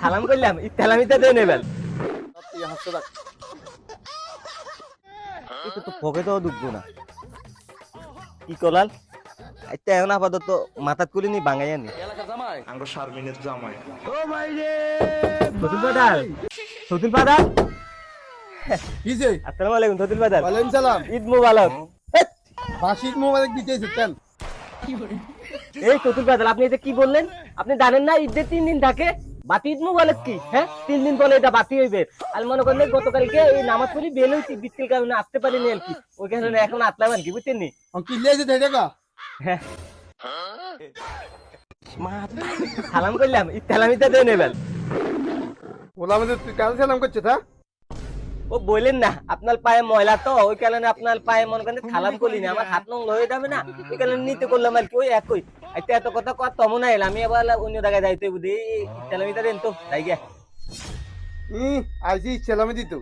সালাম করলাম ইতালামিতে দেন এবার এটা তো পকেটও ঢুকবো না কি করলাম আইতে এখন আপাতত মাথাত করে নি বাঙাইয়া নি আঙ্গো শারমিনের জামাই। ও ভাই রে সতুল পাদাল সতুল পাদাল কিছে আসসালামু আলাইকুম সতুল পাদাল ওয়ালাইকুম সালাম ঈদ মোবারক বাসিক মোবারক দিতেছে কেন এই সতুল পাদাল আপনি এটা কি বললেন আপনি জানেন না ঈদের 3 দিন থাকে বাতি ঈদ মোবারক কি হ্যাঁ 3 দিন পরে এটা বাতি হইবে আর মনে করেন গতকালকে এই নামাজ পড়ি বের হইছি বিকেল কারণে আসতে পারিনি আর কি ওই কারণে এখন আসলাম আর কি বুঝছেন নি কি লেগে থাকে কা হ্যাঁ সালাম করলাম ইতালামিতে দেন এবার ওলা আমাদের তুই কাল সালাম করছিস হ্যাঁ ও বললেন না আপনার পায়ে ময়লা তো ওই কারণে আপনার পায়ে মনে করেন সালাম করলি না আমার হাত নং হয়ে যাবে না ওই কারণে নিতে করলাম আর কি ওই একই এত কথা কত তমন আইল আমি আবার অন্য জায়গায় যাইতে বুঝি ইতালামিতে দেন তো যাই গিয়া আইজি সালামি দিত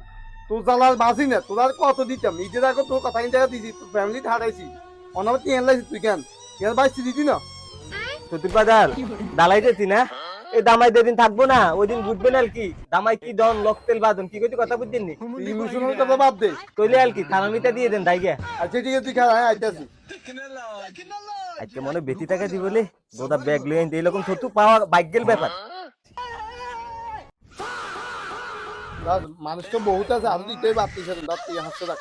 তোর জ্বালার বাসি না তোর আর কত দিতাম নিজে দেখো তোর কথা জায়গা দিছি তোর ফ্যামিলি হারাইছি অনামত নিয়ে লাইছিস তুই কেন এর বাইসি দিতি না সতুল বাজার দালাইতেছি না এই দামাই যেদিন থাকবো না ওই দিন বুঝবেন আর কি দামাই কি দন লকতেল বাদন কি কইতে কথা বুঝছেন নি ইমোশনাল কথা বাদ দে কইলে আর কি থানামিটা দিয়ে দেন তাই গিয়া আচ্ছা ঠিক আছে তুই খেলা আইতাছি আজকে মনে বেশি টাকা দি বলে গোটা ব্যাগ লয়ে আনতে এরকম থতু পাওয়া ভাগ্যের ব্যাপার মানুষ তো বহুত আছে আরো দিতে বাড়তিছে না তুই হাসতে থাক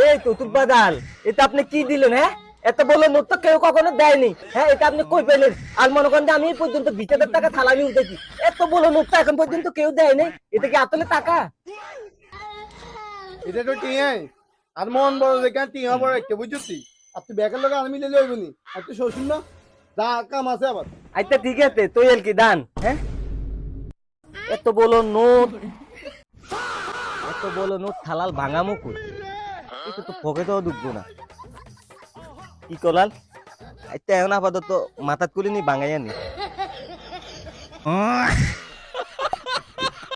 এই তুতুল বাদাল এটা আপনি কি দিলেন হ্যাঁ এত বলে নোট তো কেউ কখনো দেয়নি হ্যাঁ এটা আপনি কই পেলেন আর মনে করেন যে আমি এই পর্যন্ত 20,000 টাকা সালামি উঠেছি এত বলে নোট তো এখন পর্যন্ত কেউ দেয় নাই এটা কি আসলে টাকা এটা তো টিয়াই আর মন বড় দেখে টিয়া বড় একটা বুঝছিস আর তুই ব্যাগের লোক আর মিলে লইব নি আর তুই শ্বশুর না যা কাম আছে আবার আচ্ছা ঠিক আছে তুই এল কি দান হ্যাঁ এত বলো নোট থালাল ভাঙা মুকুল এটা তো পকেটও ঢুকবো না কি করলাম আচ্ছা এখন আপাতত মাথাত করে নি বাঙাইয়া নি